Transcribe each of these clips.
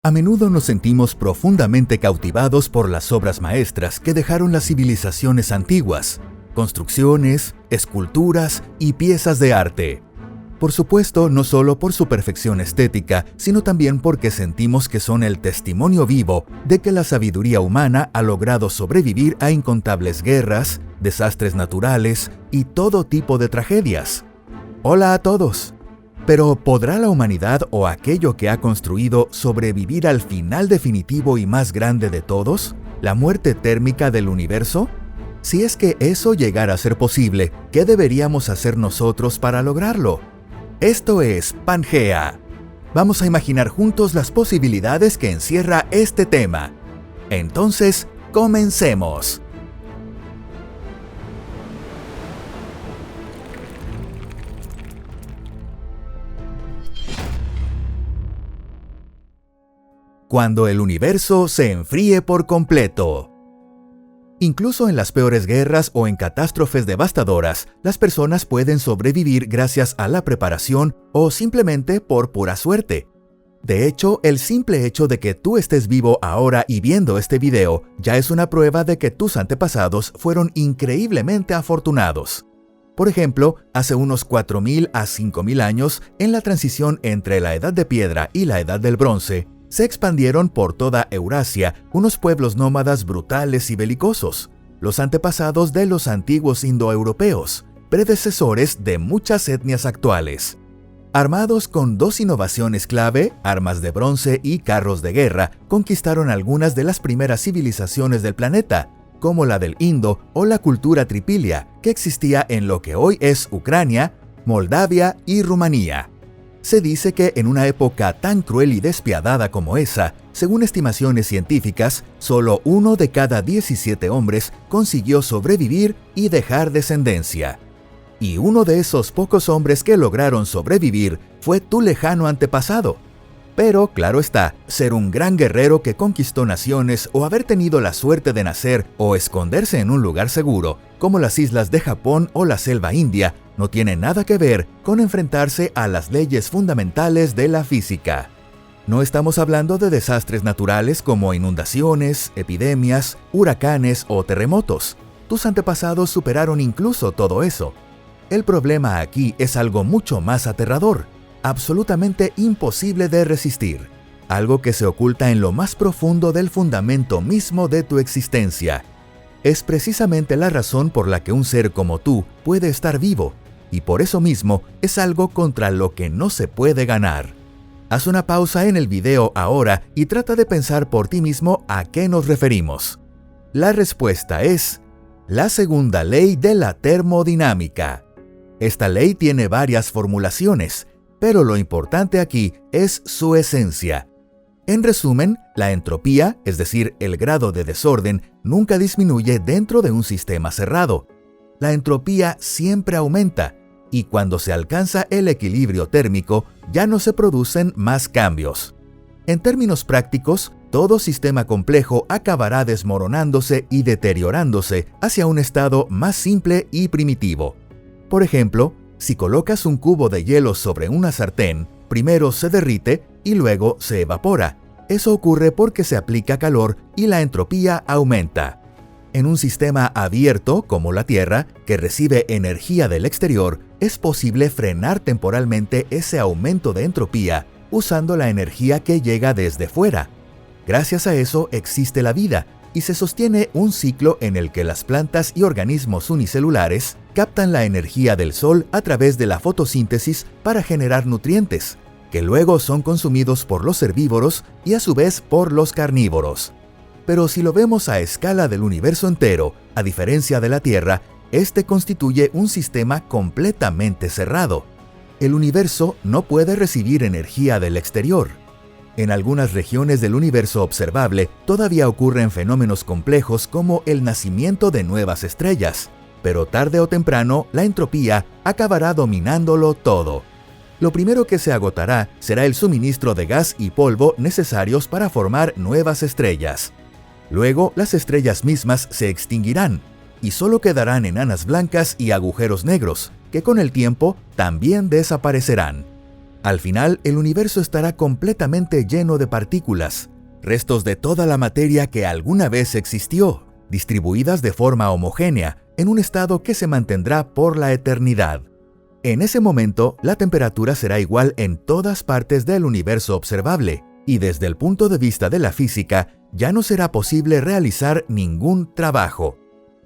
A menudo nos sentimos profundamente cautivados por las obras maestras que dejaron las civilizaciones antiguas, construcciones, esculturas y piezas de arte. Por supuesto, no solo por su perfección estética, sino también porque sentimos que son el testimonio vivo de que la sabiduría humana ha logrado sobrevivir a incontables guerras, desastres naturales y todo tipo de tragedias. Hola a todos. Pero ¿podrá la humanidad o aquello que ha construido sobrevivir al final definitivo y más grande de todos, la muerte térmica del universo? Si es que eso llegara a ser posible, ¿qué deberíamos hacer nosotros para lograrlo? Esto es Pangea. Vamos a imaginar juntos las posibilidades que encierra este tema. Entonces, comencemos. Cuando el universo se enfríe por completo. Incluso en las peores guerras o en catástrofes devastadoras, las personas pueden sobrevivir gracias a la preparación o simplemente por pura suerte. De hecho, el simple hecho de que tú estés vivo ahora y viendo este video ya es una prueba de que tus antepasados fueron increíblemente afortunados. Por ejemplo, hace unos 4.000 a 5.000 años, en la transición entre la Edad de Piedra y la Edad del Bronce, se expandieron por toda Eurasia unos pueblos nómadas brutales y belicosos, los antepasados de los antiguos indoeuropeos, predecesores de muchas etnias actuales. Armados con dos innovaciones clave, armas de bronce y carros de guerra, conquistaron algunas de las primeras civilizaciones del planeta, como la del Indo o la cultura tripilia, que existía en lo que hoy es Ucrania, Moldavia y Rumanía. Se dice que en una época tan cruel y despiadada como esa, según estimaciones científicas, solo 1 de cada 17 hombres consiguió sobrevivir y dejar descendencia. Y uno de esos pocos hombres que lograron sobrevivir fue tu lejano antepasado. Pero, claro está, ser un gran guerrero que conquistó naciones o haber tenido la suerte de nacer o esconderse en un lugar seguro, como las islas de Japón o la selva india, no tiene nada que ver con enfrentarse a las leyes fundamentales de la física. No estamos hablando de desastres naturales como inundaciones, epidemias, huracanes o terremotos. Tus antepasados superaron incluso todo eso. El problema aquí es algo mucho más aterrador, absolutamente imposible de resistir, algo que se oculta en lo más profundo del fundamento mismo de tu existencia. Es precisamente la razón por la que un ser como tú puede estar vivo, y por eso mismo es algo contra lo que no se puede ganar. Haz una pausa en el video ahora y trata de pensar por ti mismo a qué nos referimos. La respuesta es la segunda ley de la termodinámica. Esta ley tiene varias formulaciones, pero lo importante aquí es su esencia. En resumen, la entropía, es decir, el grado de desorden, nunca disminuye dentro de un sistema cerrado. La entropía siempre aumenta, y cuando se alcanza el equilibrio térmico, ya no se producen más cambios. En términos prácticos, todo sistema complejo acabará desmoronándose y deteriorándose hacia un estado más simple y primitivo. Por ejemplo, si colocas un cubo de hielo sobre una sartén, primero se derrite y luego se evapora. Eso ocurre porque se aplica calor y la entropía aumenta. En un sistema abierto, como la Tierra, que recibe energía del exterior, es posible frenar temporalmente ese aumento de entropía usando la energía que llega desde fuera. Gracias a eso existe la vida y se sostiene un ciclo en el que las plantas y organismos unicelulares captan la energía del sol a través de la fotosíntesis para generar nutrientes, que luego son consumidos por los herbívoros y a su vez por los carnívoros. Pero si lo vemos a escala del universo entero, a diferencia de la Tierra, este constituye un sistema completamente cerrado. El universo no puede recibir energía del exterior. En algunas regiones del universo observable todavía ocurren fenómenos complejos como el nacimiento de nuevas estrellas, pero tarde o temprano la entropía acabará dominándolo todo. Lo primero que se agotará será el suministro de gas y polvo necesarios para formar nuevas estrellas. Luego, las estrellas mismas se extinguirán, y solo quedarán enanas blancas y agujeros negros, que con el tiempo también desaparecerán. Al final, el universo estará completamente lleno de partículas, restos de toda la materia que alguna vez existió, distribuidas de forma homogénea, en un estado que se mantendrá por la eternidad. En ese momento, la temperatura será igual en todas partes del universo observable, y desde el punto de vista de la física, ya no será posible realizar ningún trabajo.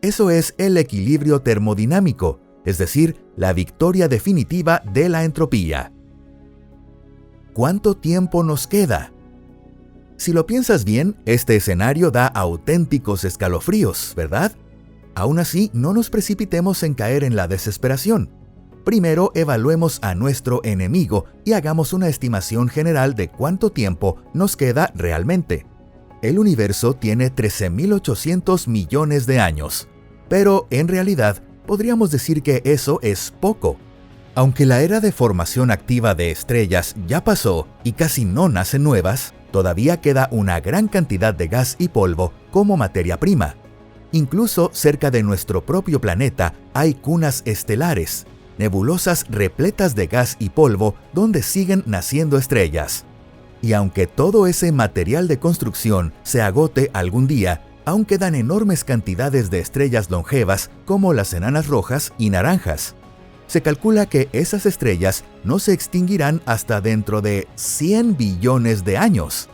Eso es el equilibrio termodinámico, es decir, la victoria definitiva de la entropía. ¿Cuánto tiempo nos queda? Si lo piensas bien, este escenario da auténticos escalofríos, ¿verdad? Aún así, no nos precipitemos en caer en la desesperación. Primero, evaluemos a nuestro enemigo y hagamos una estimación general de cuánto tiempo nos queda realmente. El universo tiene 13.800 millones de años, pero en realidad podríamos decir que eso es poco. Aunque la era de formación activa de estrellas ya pasó y casi no nacen nuevas, todavía queda una gran cantidad de gas y polvo como materia prima. Incluso cerca de nuestro propio planeta hay cunas estelares, nebulosas repletas de gas y polvo donde siguen naciendo estrellas. Y aunque todo ese material de construcción se agote algún día, aún quedan enormes cantidades de estrellas longevas como las enanas rojas y naranjas. Se calcula que esas estrellas no se extinguirán hasta dentro de 100 billones de años.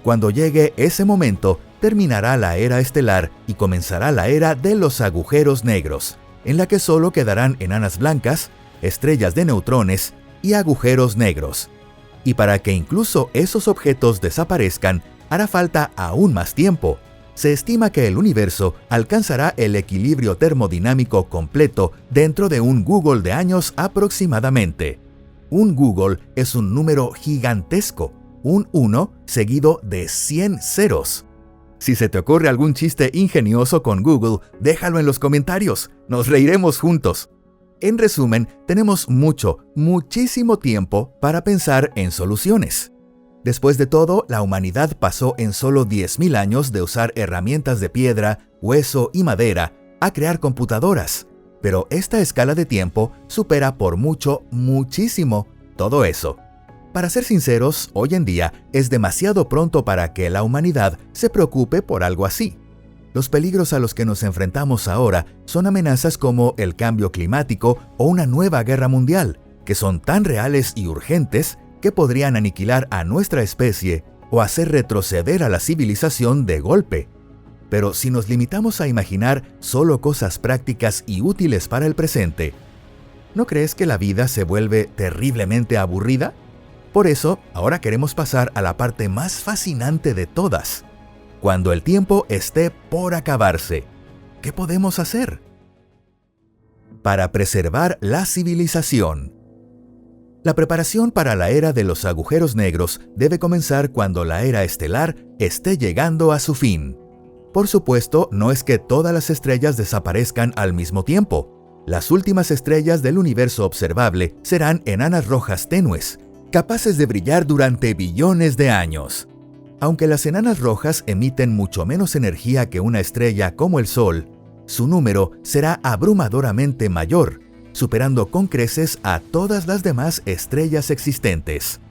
Cuando llegue ese momento, terminará la era estelar y comenzará la era de los agujeros negros, en la que solo quedarán enanas blancas, estrellas de neutrones y agujeros negros. Y para que incluso esos objetos desaparezcan, hará falta aún más tiempo. Se estima que el universo alcanzará el equilibrio termodinámico completo dentro de un Google de años aproximadamente. Un Google es un número gigantesco, un 1 seguido de 100 ceros. Si se te ocurre algún chiste ingenioso con Google, déjalo en los comentarios, nos reiremos juntos. En resumen, tenemos muchísimo tiempo para pensar en soluciones. Después de todo, la humanidad pasó en solo 10.000 años de usar herramientas de piedra, hueso y madera a crear computadoras. Pero esta escala de tiempo supera por muchísimo todo eso. Para ser sinceros, hoy en día es demasiado pronto para que la humanidad se preocupe por algo así. Los peligros a los que nos enfrentamos ahora son amenazas como el cambio climático o una nueva guerra mundial, que son tan reales y urgentes que podrían aniquilar a nuestra especie o hacer retroceder a la civilización de golpe. Pero si nos limitamos a imaginar solo cosas prácticas y útiles para el presente, ¿no crees que la vida se vuelve terriblemente aburrida? Por eso, ahora queremos pasar a la parte más fascinante de todas. Cuando el tiempo esté por acabarse, ¿qué podemos hacer? Para preservar la civilización. La preparación para la era de los agujeros negros debe comenzar cuando la era estelar esté llegando a su fin. Por supuesto, no es que todas las estrellas desaparezcan al mismo tiempo. Las últimas estrellas del universo observable serán enanas rojas tenues, capaces de brillar durante billones de años. Aunque las enanas rojas emiten mucho menos energía que una estrella como el Sol, su número será abrumadoramente mayor, superando con creces a todas las demás estrellas existentes.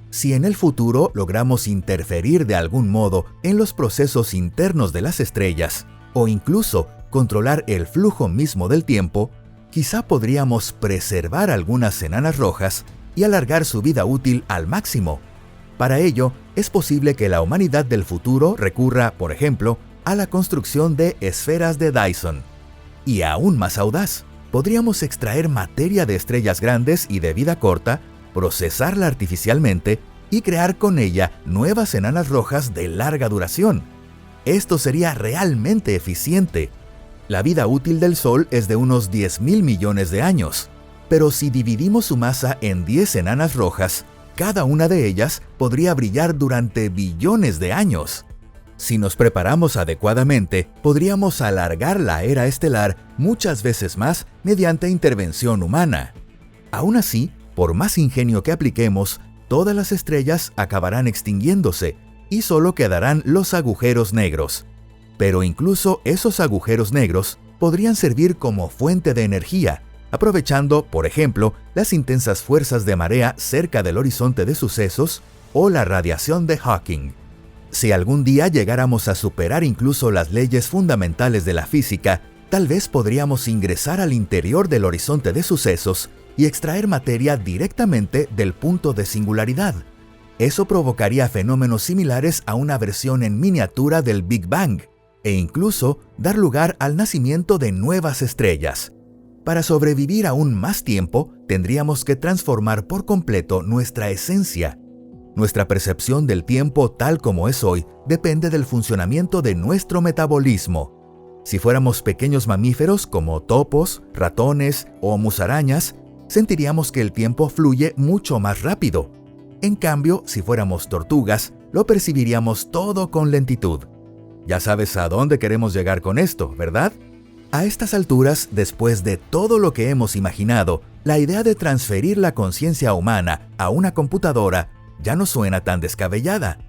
Si en el futuro logramos interferir de algún modo en los procesos internos de las estrellas, o incluso controlar el flujo mismo del tiempo, quizá podríamos preservar algunas enanas rojas y alargar su vida útil al máximo. Para ello, es posible que la humanidad del futuro recurra, por ejemplo, a la construcción de esferas de Dyson. Y aún más audaz, podríamos extraer materia de estrellas grandes y de vida corta, procesarla artificialmente y crear con ella nuevas enanas rojas de larga duración. Esto sería realmente eficiente. La vida útil del Sol es de unos 10.000 millones de años, pero si dividimos su masa en 10 enanas rojas, cada una de ellas podría brillar durante billones de años. Si nos preparamos adecuadamente, podríamos alargar la era estelar muchas veces más mediante intervención humana. Aún así, por más ingenio que apliquemos, todas las estrellas acabarán extinguiéndose y solo quedarán los agujeros negros. Pero incluso esos agujeros negros podrían servir como fuente de energía, aprovechando, por ejemplo, las intensas fuerzas de marea cerca del horizonte de sucesos o la radiación de Hawking. Si algún día llegáramos a superar incluso las leyes fundamentales de la física, tal vez podríamos ingresar al interior del horizonte de sucesos y extraer materia directamente del punto de singularidad. Eso provocaría fenómenos similares a una versión en miniatura del Big Bang, e incluso dar lugar al nacimiento de nuevas estrellas. Para sobrevivir aún más tiempo, tendríamos que transformar por completo nuestra esencia. Nuestra percepción del tiempo tal como es hoy depende del funcionamiento de nuestro metabolismo. Si fuéramos pequeños mamíferos como topos, ratones o musarañas, sentiríamos que el tiempo fluye mucho más rápido. En cambio, si fuéramos tortugas, lo percibiríamos todo con lentitud. Ya sabes a dónde queremos llegar con esto, ¿verdad? A estas alturas, después de todo lo que hemos imaginado, la idea de transferir la conciencia humana a una computadora ya no suena tan descabellada.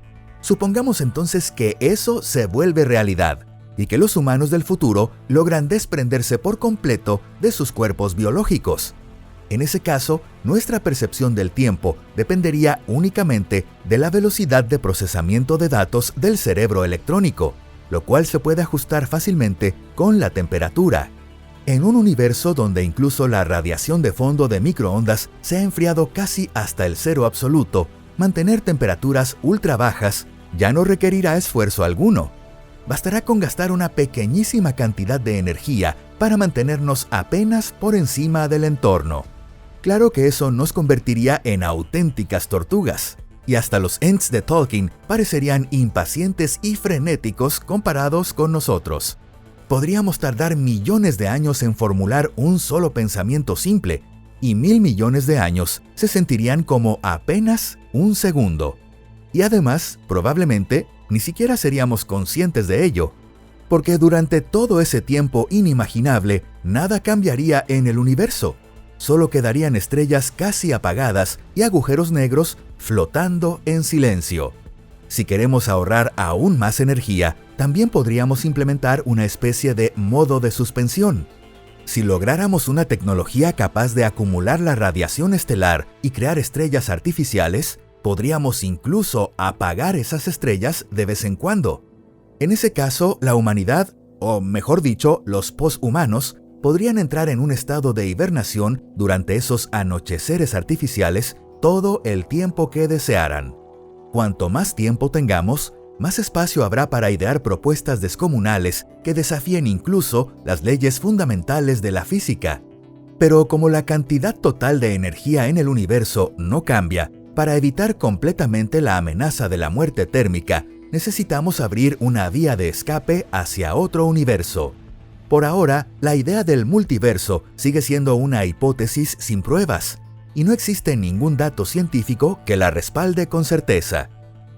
Supongamos entonces que eso se vuelve realidad y que los humanos del futuro logran desprenderse por completo de sus cuerpos biológicos. En ese caso, nuestra percepción del tiempo dependería únicamente de la velocidad de procesamiento de datos del cerebro electrónico, lo cual se puede ajustar fácilmente con la temperatura. En un universo donde incluso la radiación de fondo de microondas se ha enfriado casi hasta el cero absoluto, mantener temperaturas ultra bajas ya no requerirá esfuerzo alguno. Bastará con gastar una pequeñísima cantidad de energía para mantenernos apenas por encima del entorno. Claro que eso nos convertiría en auténticas tortugas, y hasta los Ents de Tolkien parecerían impacientes y frenéticos comparados con nosotros. Podríamos tardar millones de años en formular un solo pensamiento simple, y 1.000 millones de años se sentirían como apenas un segundo. Y además, probablemente, ni siquiera seríamos conscientes de ello, porque durante todo ese tiempo inimaginable, nada cambiaría en el universo. Solo quedarían estrellas casi apagadas y agujeros negros flotando en silencio. Si queremos ahorrar aún más energía, también podríamos implementar una especie de modo de suspensión. Si lográramos una tecnología capaz de acumular la radiación estelar y crear estrellas artificiales, podríamos incluso apagar esas estrellas de vez en cuando. En ese caso, la humanidad, o mejor dicho, los poshumanos, podrían entrar en un estado de hibernación durante esos anocheceres artificiales todo el tiempo que desearan. Cuanto más tiempo tengamos, más espacio habrá para idear propuestas descomunales que desafíen incluso las leyes fundamentales de la física. Pero como la cantidad total de energía en el universo no cambia, para evitar completamente la amenaza de la muerte térmica, necesitamos abrir una vía de escape hacia otro universo. Por ahora, la idea del multiverso sigue siendo una hipótesis sin pruebas, y no existe ningún dato científico que la respalde con certeza.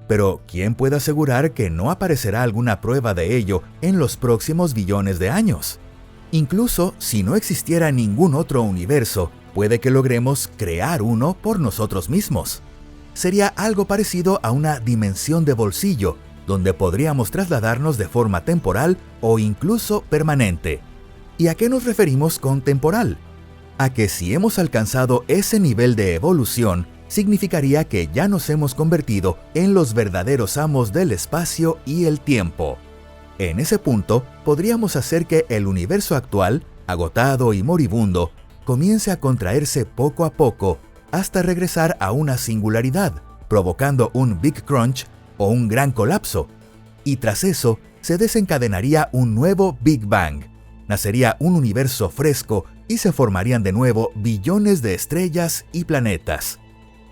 Pero, ¿quién puede asegurar que no aparecerá alguna prueba de ello en los próximos billones de años? Incluso si no existiera ningún otro universo, puede que logremos crear uno por nosotros mismos. Sería algo parecido a una dimensión de bolsillo, donde podríamos trasladarnos de forma temporal o incluso permanente. ¿Y a qué nos referimos con temporal? A que si hemos alcanzado ese nivel de evolución, significaría que ya nos hemos convertido en los verdaderos amos del espacio y el tiempo. En ese punto, podríamos hacer que el universo actual, agotado y moribundo, comience a contraerse poco a poco hasta regresar a una singularidad, provocando un Big Crunch o un gran colapso. Y tras eso, se desencadenaría un nuevo Big Bang. Nacería un universo fresco y se formarían de nuevo billones de estrellas y planetas.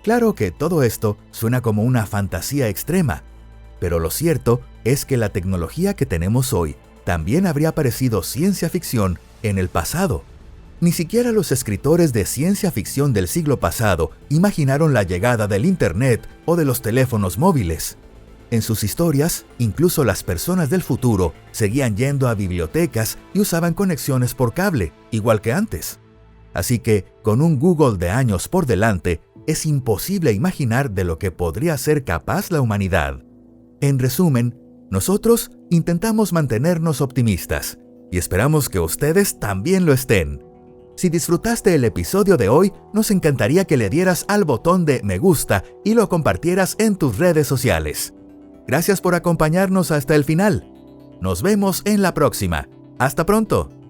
Claro que todo esto suena como una fantasía extrema, pero lo cierto es que la tecnología que tenemos hoy también habría parecido ciencia ficción en el pasado. Ni siquiera los escritores de ciencia ficción del siglo pasado imaginaron la llegada del Internet o de los teléfonos móviles. En sus historias, incluso las personas del futuro seguían yendo a bibliotecas y usaban conexiones por cable, igual que antes. Así que, con un Google de años por delante, es imposible imaginar de lo que podría ser capaz la humanidad. En resumen, nosotros intentamos mantenernos optimistas y esperamos que ustedes también lo estén. Si disfrutaste el episodio de hoy, nos encantaría que le dieras al botón de me gusta y lo compartieras en tus redes sociales. Gracias por acompañarnos hasta el final. Nos vemos en la próxima. ¡Hasta pronto!